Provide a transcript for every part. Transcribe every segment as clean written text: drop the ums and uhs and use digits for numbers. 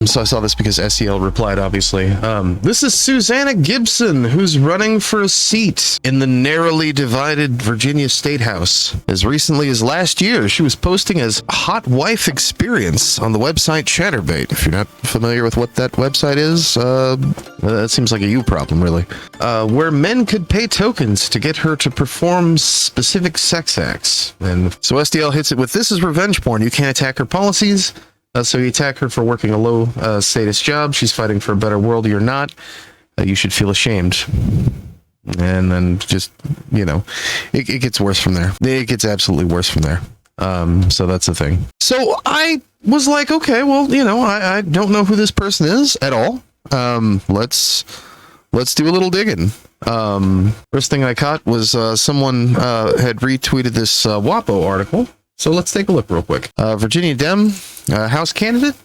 So I saw this because SEL replied, obviously. This is Susanna Gibson, who's running for a seat in the narrowly divided Virginia State House. As recently as last year, she was posting as Hot Wife Experience on the website Chatterbait. If you're not familiar with what that website is, that seems like a you problem, really. Where men could pay tokens to get her to perform specific sex acts. And so SDL hits it with, this is revenge porn. You can't attack her policies. So you attack her for working a low status job. She's fighting for a better world. You're not. You should feel ashamed. And then just, you know, it gets worse from there. It gets absolutely worse from there. So that's the thing. So I was like, okay, well, you know, I don't know who this person is at all. Let's do a little digging. First thing I caught was someone had retweeted this WAPO article. So let's take a look real quick. Virginia Dem, House candidate,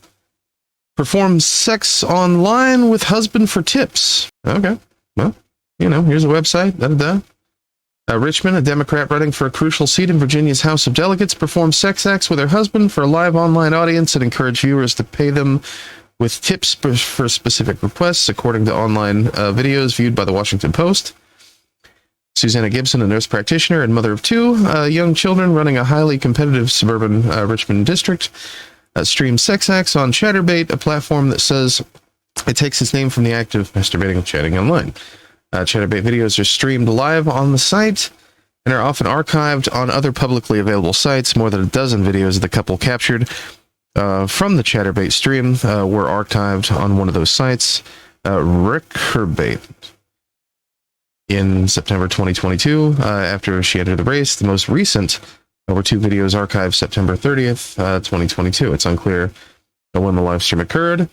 performs sex online with husband for tips. Okay, well, you know, here's a website. Richmond, a Democrat running for a crucial seat in Virginia's House of Delegates, performs sex acts with her husband for a live online audience and encouraged viewers to pay them with tips for specific requests, according to online videos viewed by the Washington Post. Susanna Gibson, a nurse practitioner and mother of two young children running a highly competitive suburban Richmond district, streams sex acts on Chatterbait, a platform that says it takes its name from the act of masturbating and chatting online. Chatterbait videos are streamed live on the site and are often archived on other publicly available sites. More than a dozen videos of the couple captured from the Chatterbait stream were archived on one of those sites, Rickerbait. In September 2022, after she entered the race. The most recent were two videos archived September 30th, 2022. It's unclear when the live stream occurred.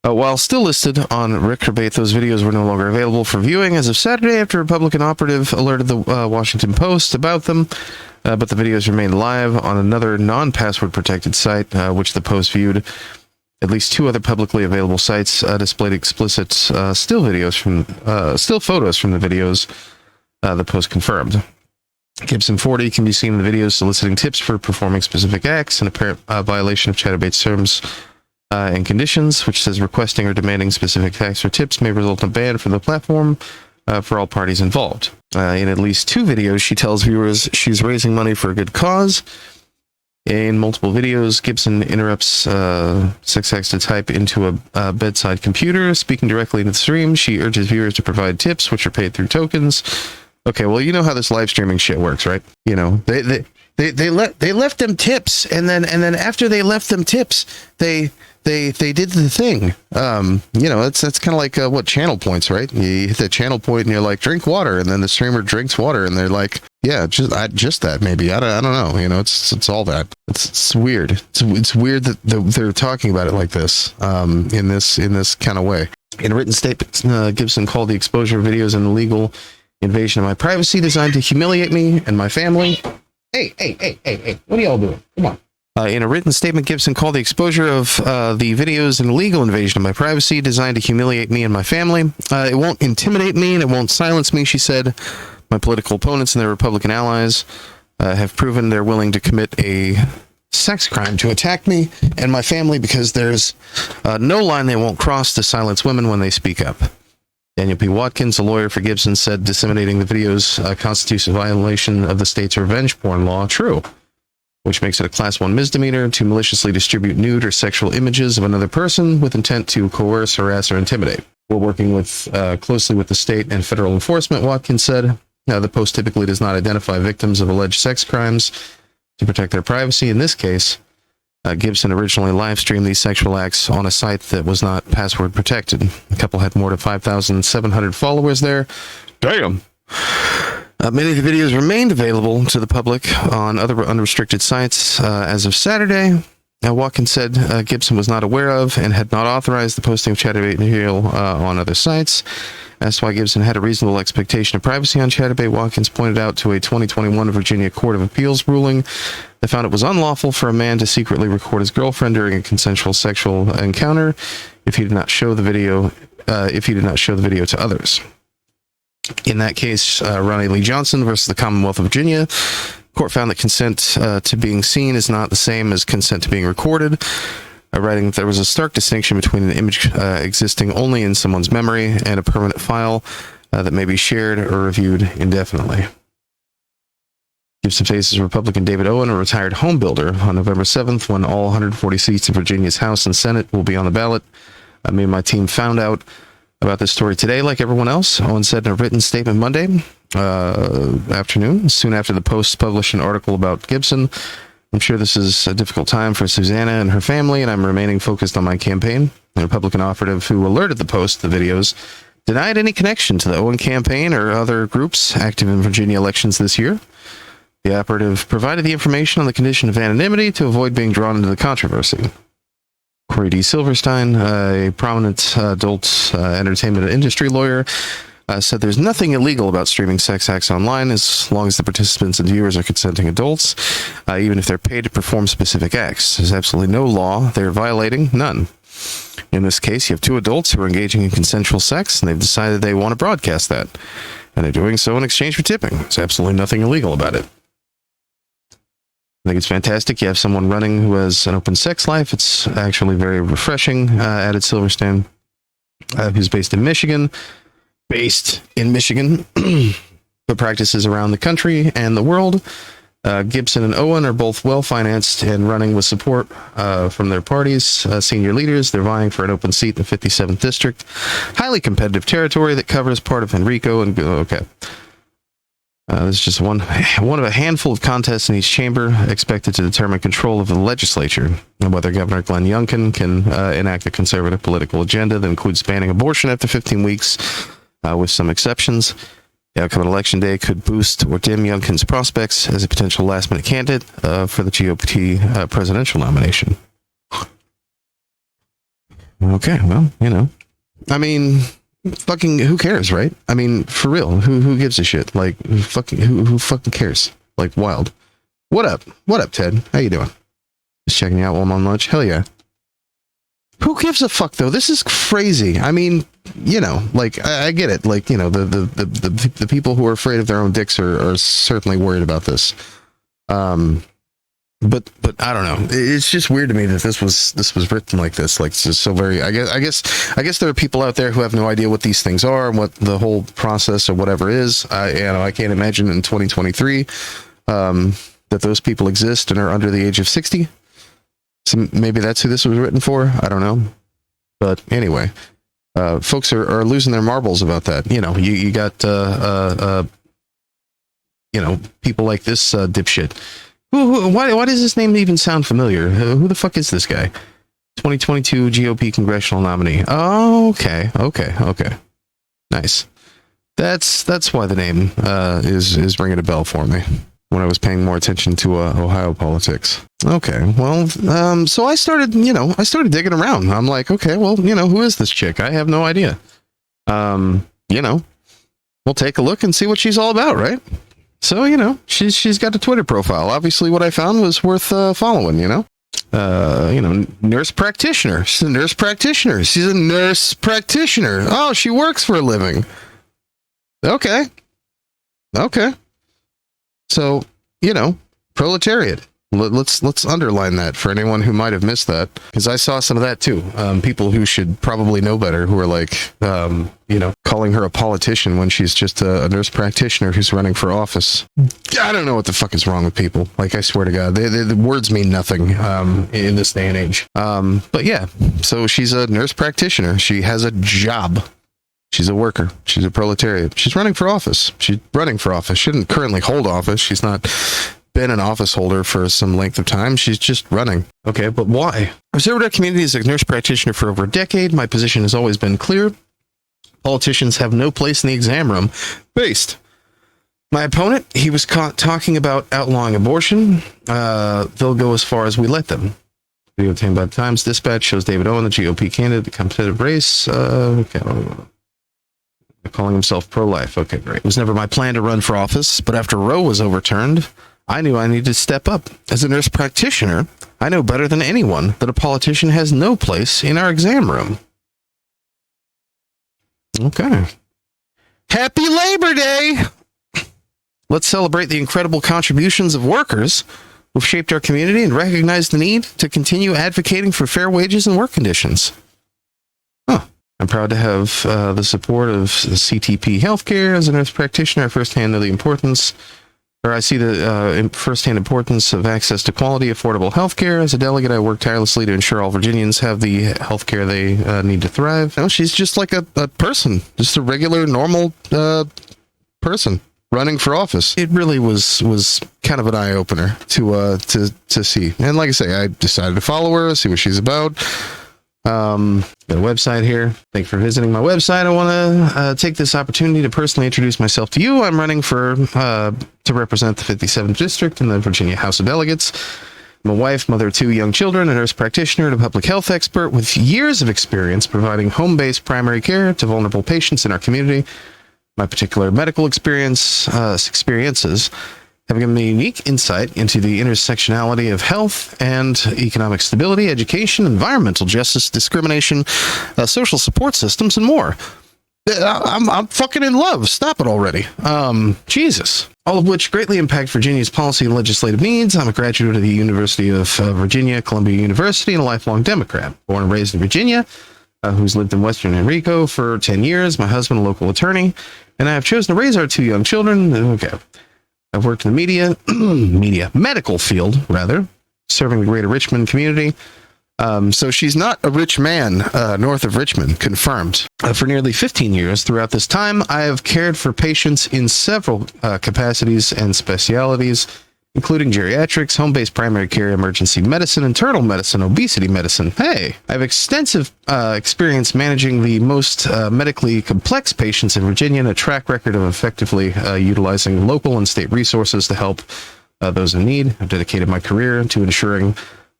While still listed on Rickerbait, those videos were no longer available for viewing as of Saturday after a Republican operative alerted the Washington Post about them. But the videos remain live on another non-password protected site, which the Post viewed. At least two other publicly available sites displayed explicit still photos from the videos. The Post confirmed. Gibson 40 can be seen in the videos soliciting tips for performing specific acts, an apparent violation of Chatterbait's terms and conditions, which says requesting or demanding specific acts or tips may result in a ban from the platform for all parties involved. In at least two videos, she tells viewers she's raising money for a good cause. In multiple videos, Gibson interrupts sex acts to type into a bedside computer. Speaking directly into the stream, she urges viewers to provide tips, which are paid through tokens. Okay, well, you know how this live streaming shit works, right? You know, they left them tips, and then after they left them tips, they did the thing. You know, that's kind of like what channel points, right? You hit that channel point and you're like, drink water, and then the streamer drinks water, and they're like, yeah, just that maybe. I don't know. You know, it's all that. It's weird. It's weird that they're talking about it like this. In this kind of way. In a written statement, Gibson called the exposure of videos an illegal invasion of my privacy designed to humiliate me and my family. Hey! What are y'all doing? Come on. In a written statement, Gibson called the exposure of the videos an illegal invasion of my privacy designed to humiliate me and my family. It won't intimidate me and it won't silence me, she said. My political opponents and their Republican allies have proven they're willing to commit a sex crime to attack me and my family because there's no line they won't cross to silence women when they speak up. Daniel P. Watkins, a lawyer for Gibson, said disseminating the videos constitutes a violation of the state's revenge porn law. True. Which makes it a Class 1 misdemeanor to maliciously distribute nude or sexual images of another person with intent to coerce, harass, or intimidate. We're working closely with the state and federal enforcement, Watkins said. The Post typically does not identify victims of alleged sex crimes to protect their privacy. In this case, Gibson originally live-streamed these sexual acts on a site that was not password protected. The couple had more than 5,700 followers there. Damn! Many of the videos remained available to the public on other unrestricted sites as of Saturday. Watkins said Gibson was not aware of and had not authorized the posting of Chatterbait material on other sites. That's why Gibson had a reasonable expectation of privacy on Chatterbait. Watkins pointed out to a 2021 Virginia Court of Appeals ruling that found it was unlawful for a man to secretly record his girlfriend during a consensual sexual encounter if he did not show the video to others. In that case, Ronnie Lee Johnson versus the Commonwealth of Virginia, court found that consent to being seen is not the same as consent to being recorded. writing that there was a stark distinction between an image existing only in someone's memory and a permanent file that may be shared or reviewed indefinitely. Gibson faces Republican David Owen, a retired home builder, on November 7th when all 140 seats in Virginia's House and Senate will be on the ballot. Me and my team found out about this story today, like everyone else. Owen said in a written statement Monday afternoon, soon after the Post published an article about Gibson. I'm sure this is a difficult time for Susanna and her family, and I'm remaining focused on my campaign. The Republican operative who alerted the Post to the videos denied any connection to the Owen campaign or other groups active in Virginia elections this year. The operative provided the information on the condition of anonymity to avoid being drawn into the controversy. Corey D. Silverstein, a prominent adult entertainment industry lawyer, said there's nothing illegal about streaming sex acts online as long as the participants and viewers are consenting adults, even if they're paid to perform specific acts. There's absolutely no law they're violating, none. In this case, you have two adults who are engaging in consensual sex, and they've decided they want to broadcast that. And they're doing so in exchange for tipping. There's absolutely nothing illegal about it. I think it's fantastic. You have someone running who has an open sex life. It's actually very refreshing, added Silverstein, who's based in Michigan, but practices around the country and the world. Gibson and Owen are both well-financed and running with support from their parties' senior leaders. They're vying for an open seat in the 57th District. Highly competitive territory that covers part of Henrico and... Okay. This is just one of a handful of contests in each chamber expected to determine control of the legislature and whether Governor Glenn Youngkin can enact a conservative political agenda that includes banning abortion after 15 weeks, with some exceptions. The outcome of Election Day could boost or dim Youngkin's prospects as a potential last-minute candidate for the GOP presidential nomination. Okay, well, you know. I mean... Fucking who cares, right? I mean, for real, who gives a shit? Like, who fucking cares? Like, wild. What up, Ted? How you doing? Just checking you out while I'm on lunch. Hell yeah. Who gives a fuck though? This is crazy. I mean, you know, like I get it. Like, you know, the people who are afraid of their own dicks are certainly worried about this. But I don't know. It's just weird to me that this was written like this. Like, it's just so very. I guess there are people out there who have no idea what these things are and what the whole process or whatever is. I can't imagine in 2023 that those people exist and are under the age of 60. So maybe that's who this was written for. I don't know. But anyway, folks are losing their marbles about that. You know, you got you know, people like this dipshit. Why does this name even sound familiar? Who the fuck is this guy? 2022 GOP congressional nominee. Oh, okay. Nice. That's why the name is ringing a bell for me when I was paying more attention to Ohio politics. Okay, well, so I started digging around. I'm like, okay, well, you know, who is this chick? I have no idea. You know, we'll take a look and see what she's all about, right? So, you know, she's got a Twitter profile. Obviously, what I found was worth following, you know? You know, nurse practitioner. She's a nurse practitioner. Oh, she works for a living. Okay. So, you know, proletariat. Let's underline that for anyone who might have missed that, because I saw some of that too. People who should probably know better, who are like, you know, calling her a politician when she's just a nurse practitioner who's running for office. I don't know what the fuck is wrong with people. Like, I swear to God, the words mean nothing in this day and age. But yeah, so she's a nurse practitioner. She has a job. She's a worker. She's a proletariat. She's running for office. She didn't currently hold office. She's not been an office holder for some length of time. She's just running. Okay, but why? I've served our community as a nurse practitioner for over a decade. My position has always been clear. Politicians have no place in the exam room. Based. My opponent, he was caught talking about outlawing abortion. They'll go as far as we let them. Video obtained by the Times Dispatch shows David Owen, the GOP candidate, the competitive race. Okay, calling himself pro-life. Okay, great. It was never my plan to run for office, but after Roe was overturned, I knew I needed to step up. As a nurse practitioner, I know better than anyone that a politician has no place in our exam room. Okay. Happy Labor Day! Let's celebrate the incredible contributions of workers who've shaped our community and recognized the need to continue advocating for fair wages and work conditions. Huh. I'm proud to have the support of the CTP Healthcare. As a nurse practitioner, I firsthand know the importance, or I see the firsthand importance of access to quality, affordable healthcare. As a delegate, I work tirelessly to ensure all Virginians have the healthcare they need to thrive. No, she's just like a person, just a regular, normal person running for office. It really was kind of an eye opener to see. And like I say, I decided to follow her, see what she's about. Got a website here. Thank you for visiting my website. I want to take this opportunity to personally introduce myself to you. I'm running for to represent the 57th District in the Virginia House of Delegates. I'm a wife, mother of 2 young children, a nurse practitioner, and a public health expert with years of experience providing home-based primary care to vulnerable patients in our community. My particular medical experiences have given me unique insight into the intersectionality of health and economic stability, education, environmental justice, discrimination, social support systems, and more. I'm fucking in love. Stop it already. Jesus. All of which greatly impact Virginia's policy and legislative needs. I'm a graduate of the University of Virginia, Columbia University, and a lifelong Democrat. Born and raised in Virginia, who's lived in Western Enrico for 10 years. My husband, a local attorney, and I have chosen to raise our 2 young children. Okay. I've worked in the medical field, rather, serving the greater Richmond community. So she's not a rich man north of Richmond, confirmed. For nearly 15 years, throughout this time, I have cared for patients in several capacities and specialities, including geriatrics, home-based primary care, emergency medicine, internal medicine, obesity medicine. Hey, I have extensive experience managing the most medically complex patients in Virginia and a track record of effectively utilizing local and state resources to help those in need. I've dedicated my career to ensuring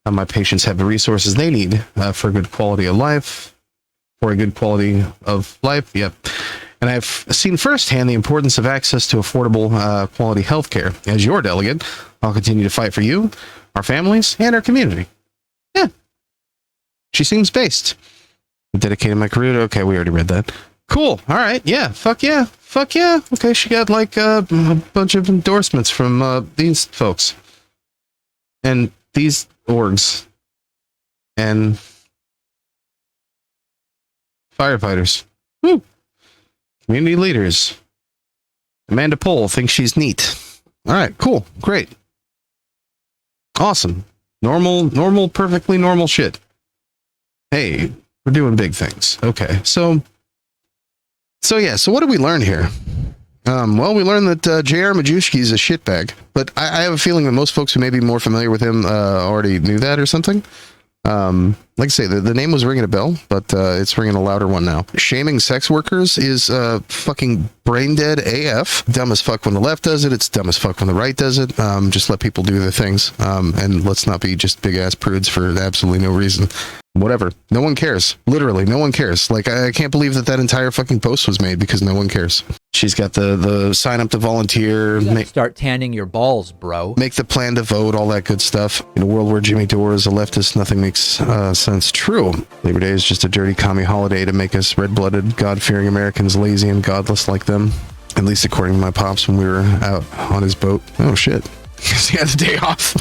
my patients have the resources they need for a good quality of life. Yep. And I've seen firsthand the importance of access to affordable, quality health care. As your delegate, I'll continue to fight for you, our families, and our community. Yeah. She seems based. I dedicated my career to... Okay, we already read that. Cool. All right. Yeah. Fuck yeah. Fuck yeah. Okay, she got like a bunch of endorsements from these folks. And these orgs. And firefighters. Woo. Community leaders. Amanda Pohl thinks she's neat. All right, cool, great, awesome, normal, perfectly normal shit. Hey, we're doing big things. Okay, so what did we learn here? Well, we learned that J.R. Majewski is a shitbag, but I have a feeling that most folks who may be more familiar with him already knew that or something. Like I say, the name was ringing a bell, but it's ringing a louder one now. Shaming sex workers is fucking brain dead AF. Dumb as fuck when the left does it. It's dumb as fuck when the right does it. Just let people do their things. And let's not be just big ass prudes for absolutely no reason. Whatever. No one cares. Literally, no one cares. Like, I can't believe that entire fucking post was made because no one cares. She's got the sign up to volunteer. Start tanning your balls, bro. Make the plan to vote, all that good stuff. In a world where Jimmy Dore is a leftist, nothing makes sense. True. Labor Day is just a dirty commie holiday to make us red-blooded, God-fearing Americans lazy and godless like them. At least according to my pops when we were out on his boat. Oh, shit. Because he had the day off.